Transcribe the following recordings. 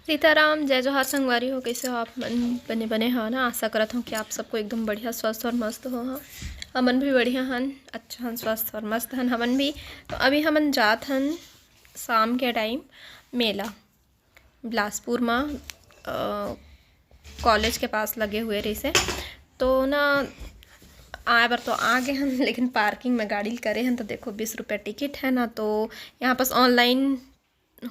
सीताराम, जय जोहार संगवारी हो। कैसे हो आप? बने बने हो ना। आशा करत हूँ कि आप सबको एकदम बढ़िया स्वस्थ और मस्त हो। हाँ, हमन भी बढ़िया हन, अच्छा हन, स्वस्थ और मस्त हन हमन भी। तो अभी हमन जात हन शाम के टाइम मेला बिलासपुर में, कॉलेज के पास लगे हुए रही से। तो ना आए बार तो आ गए हन, लेकिन पार्किंग में गाड़ी करे हन तो देखो 20 रुपये टिकट है ना। तो यहाँ पास ऑनलाइन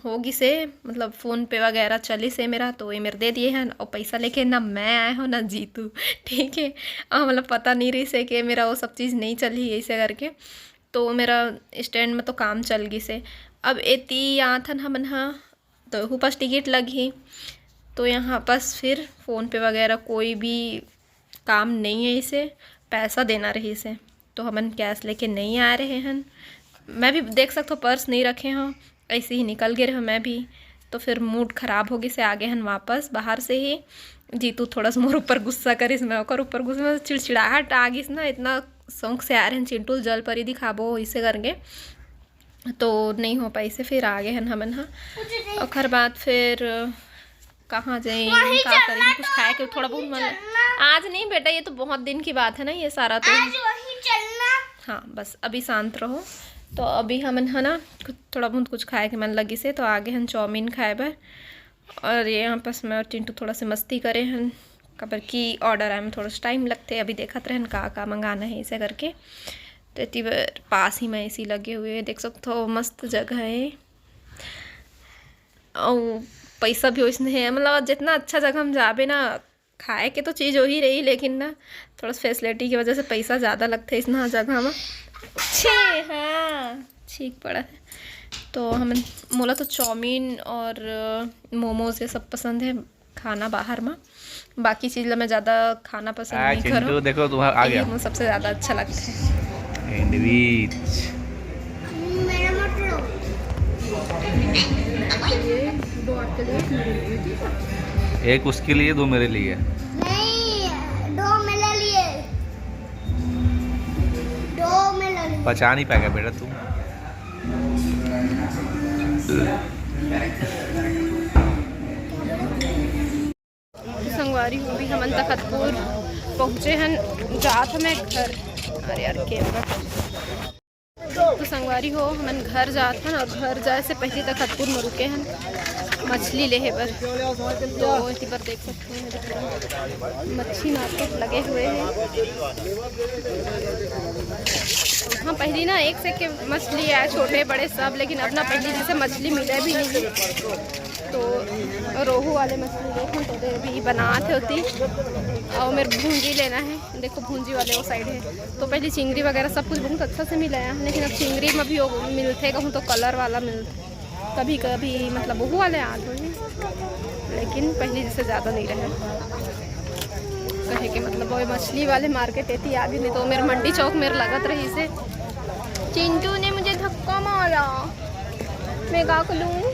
होगी से, मतलब फ़ोन पे वगैरह चली से मेरा, तो ये मेरे दे दिए हैं। और पैसा लेके ना मैं आया हूँ ना जीतू, ठीक है। मतलब पता नहीं रही से कि मेरा वो सब चीज़ नहीं चली ऐसे करके। तो मेरा स्टैंड में तो काम चल गई से। अब एती यहाँ था हमन हाँ, तो हु पास टिकट लगी। तो यहाँ पास फिर फ़ोन पे वगैरह कोई भी काम नहीं है इसे, पैसा देना रही से। तो हमन कैश लेके नहीं आ रहे हैं। मैं भी देख सकते हो पर्स नहीं रखे हों, ऐसे ही निकल गए रहे मैं भी। तो फिर मूड ख़राब हो गई से आ गए हैं वापस बाहर से ही। जीतू थोड़ा सा मोर ऊपर गुस्सा करिस, मैं ओकर ऊपर गुस्सा में चिड़चिड़ाहट आ गई ना। इतना शौक से आ रहे हैं चिंटू जल परी दिखाबो इसे करके, तो नहीं हो पाई से फिर आ गए हैं हमन। हाँ, और बाद फिर कहाँ जाए, क्या करें, कुछ खाए के थोड़ा बहुत मन। आज नहीं बेटा, ये तो बहुत दिन की बात है ना ये सारा। तो आज वही चलना। हाँ बस अभी शांत रहो। तो अभी हमन है ना थोड़ा बहुत कुछ खाए के मन लगी से, तो आगे हम चाउमीन खाए बर। और ये यहाँ पास मैं और चिंटू थोड़ा से मस्ती करे हैं, कबर की ऑर्डर आए में थोड़ा सा टाइम लगते। अभी देखत रहन का मंगाना है ऐसे करके। तो इतनी पास ही में ऐसी लगे हुए देख सकते हो, मस्त जगह है। और पैसा भी वैसने है, मतलब जितना अच्छा जगह हम जाबे ना, खाए के तो चीज़ वही रही, लेकिन ना थोड़ा सा फैसिलिटी की वजह से पैसा ज़्यादा लगता है इस ना जगह में। हाँ ठीक पड़ा है। तो हम मोला तो चाउमीन और मोमोज ये सब पसंद है खाना बाहर में। बाकी चीज़ ला मैं ज़्यादा खाना पसंद नहीं करूँ। देखो तुम्हारा आ गया, मुझे सबसे ज़्यादा अच्छा लगता है। मेरा मत लो। एक उसके लिए, दो मेरे लिए। नहीं, दो मेरे लिए, दो मेरे लिए। पचा नहीं पाएगा बेटा तुम। संगवारी हूँ भी हमन तखतपुर पहुँचे हैं, जात हमें घर। अरे यार कैमरा। तो संगवारी हो हमन घर जात हैं, और घर जाए से पहले तखतपुर में रुके हैं मछली लेहे बर। तो इसी पर देख सकते हैं मच्छी मार्केट लगे हुए हैं। हाँ पहली ना एक से के मछली आए, छोटे बड़े सब, लेकिन अब ना पहली जैसे मछली मिले भी नहीं। तो रोहू वाले मछली देखो तो भी बनाते होती। और मेरे भूंजी लेना है, देखो भूंजी वाले वो साइड है। तो पहले चिंगड़ी वगैरह सब कुछ बहुत अच्छा से मिला है, लेकिन अब चिंगड़ी में भी वो मिलते कहूँ तो कलर वाला मिलता, कभी कभी मतलब वह वाले आते हैं, लेकिन पहले जैसे ज़्यादा नहीं रहे। कहे कि मतलब वो मछली वाले मार्केट एती आ भी नहीं। तो मेरे मंडी चौक मेरे लगत रही से। चिंटू ने मुझे धक्का मारा, मैं क्या करूँ।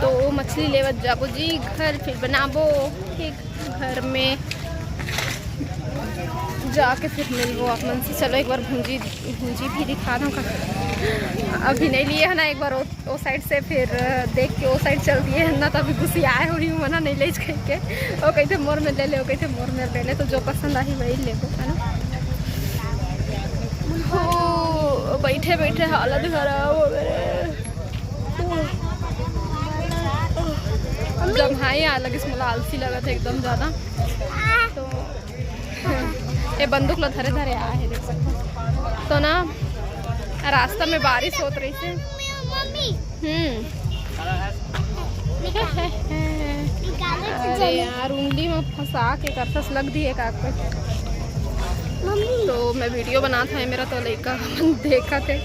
तो मछली लेवत जाबो जी घर, फिर बनाबो ठीक घर में जाके फिर मिलबो अपन से। चलो एक बार भूंजी भी दिखा दूँ। अभी नहीं लिए है ना, एक बार वो साइड से फिर देख के वो साइड चल दिए है ना, तो अभी गुस्सी आए हो रही हूँ मना नहीं ले के। वो कहते मोर में ले ले, वो कहते मोर में ले ले। तो जो पसंद आई वही ले लो, है ना। हो बैठे बैठे हालत खराब हो गए। जब हाँ अलग इसमें आलसी लगा था एकदम ज़्यादा। तो ये बंदूक लो धरे धरे आए है देख सकते। तो ना रास्ता में बारिश होत रही थी। अरे यार उंगली में फंसा के करसस लग दी है कागज। तो मैं वीडियो बना था मेरा, तो लड़का देखा थे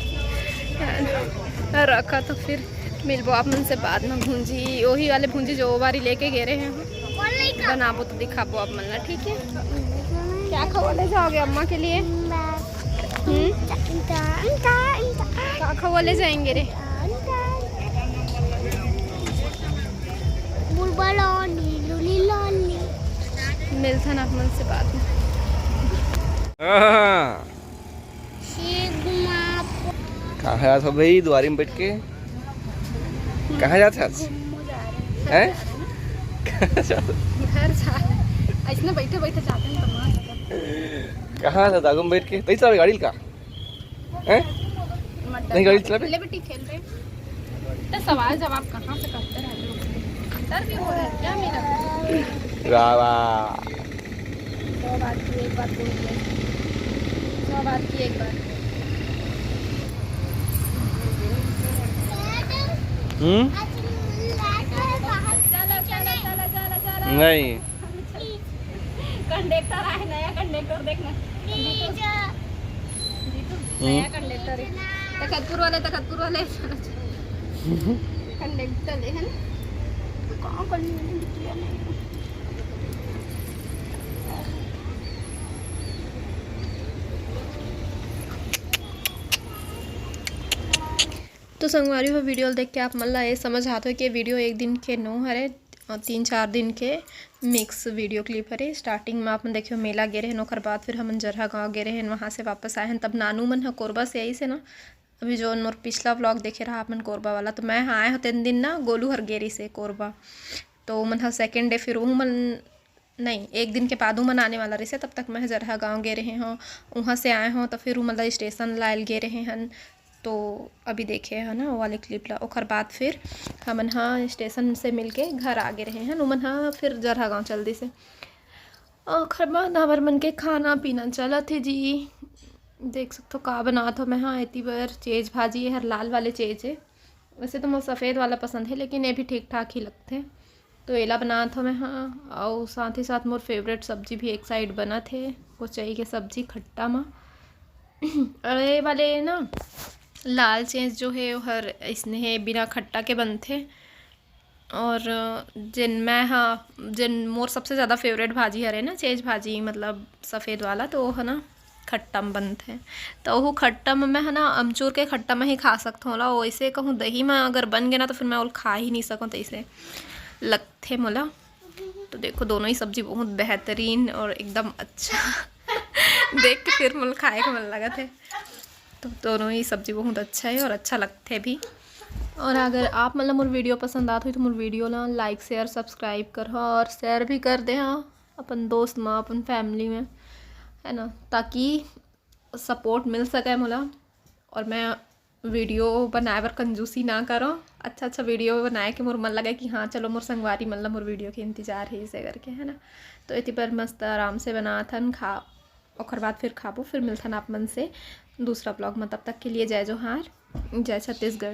रखा। तो फिर मिलबो आप मन से बाद में भूंजी, वही वाले भूंजी जो बारी लेके गए रहे हैं बनाबो तो दिखाबो आप मन ला, ठीक है। क्या खवा ले जाओगे अम्मा के लिए? क्या खवा ले जाएंगे रे? मिलता ना आप मन से बाद में। कहाँ जाता भाई, द्वारी में बैठ के कहाँ जाता? हैं घर जा ऐसे बैठे बैठे जाते हैं तो कहाँ था दागम बैठ के तई चला गाड़ी का हैं नहीं गाड़ी चला ले बेटी खेल रहे तो सवाल जवाब कहाँ से करते रहते हो डर भी हो रहा है क्या मेरा वाह वाह 100 बात की एक बात बोल दिया 100 बात की एक बात नहीं कंडक्टर आए नया कंडक्टर देखना नया कंडक्टर है तखतपुर वाले कंडक्टर है ना कहाँ करनी है तो संगवारी हो वीडियो देख के आप मतलब ये समझ आते हो कि वीडियो एक दिन के नो हरे 3-4 दिन के मिक्स वीडियो क्लिप हरे। स्टार्टिंग में आप देखियो मेला गे रहे ओकर बाद फिर हम जरहा गाँव गे रहे वहाँ से वापस आए हैं तब नानू मन है कोरबा से आई से ना अभी जो मोर पिछला व्लॉग देखे रहा अपन कोरबा वाला तो मैं आए हो 3 दिन ना गोलू हरगेरी से कोरबा तो मन है सेकेंड डे फिर वो मन नहीं 1 दिन के बाद मन आने वाला रहे तब तक मैं जरहा गाँव गे रहे हों वहाँ से आए हों तो फिर मतलब स्टेशन लायल गे रहे हैं तो अभी देखे है ना वो वाले क्लिप ला ओकर बाद फिर हमन हाँ स्टेशन से मिलके घर आगे रहे हैं उमन हाँ फिर जरहा गाँव जल्दी से ओकर बाद हमार मन के खाना पीना चला थे जी देख सकते हो का बना था मैं हाँ इतनी बार चेज भाजी है हर लाल वाले चेज है वैसे तो मुझे सफ़ेद वाला पसंद है लेकिन ये भी ठीक ठाक ही लगते हैं तो एला बना था मैं हाँ और साथ ही साथ मोर फेवरेट सब्जी भी एक साइड बना थे कोचई के सब्जी खट्टा में अरे वाले ना लाल चेज जो है वो हर इसने है बिना खट्टा के बनते और जिन मैं हाँ जिन मोर सबसे ज़्यादा फेवरेट भाजी हरे ना चेज भाजी मतलब सफ़ेद वाला तो वो है ना खट्टा में बनते तो वो खट्टा में मैं है ना अमचूर के खट्टा में ही खा सकता हूँ ला वैसे कहूँ दही में अगर बन गया ना तो फिर मैं वो खा ही नहीं सकूँ तो इसे लगते मोला तो देखो दोनों ही सब्जी बहुत बेहतरीन और एकदम अच्छा देख के फिर मुझे खाए का मन लगा थे तो दोनों ही सब्जी बहुत अच्छा है और अच्छा लगते भी और अगर आप मतलब मोर वीडियो पसंद आते हो तो मोर वीडियो ना लाइक शेयर सब्सक्राइब कर और शेयर भी कर दे हाँ अपन दोस्त में अपन फैमिली में है ना ताकि सपोर्ट मिल सके मोला और मैं वीडियो बनाए बर कंजूसी ना करो अच्छा वीडियो बनाए के मोर मन लगे कि हाँ चलो मोर संगवारी मतलब मोर वीडियो के इंतज़ार है इसे करके है ना तो इतनी पर मस्त आराम से बना था खा और बाद फिर खाबो फिर मिलता आप मन से दूसरा ब्लॉग में तब तक के लिए जय जोहार जय छत्तीसगढ़।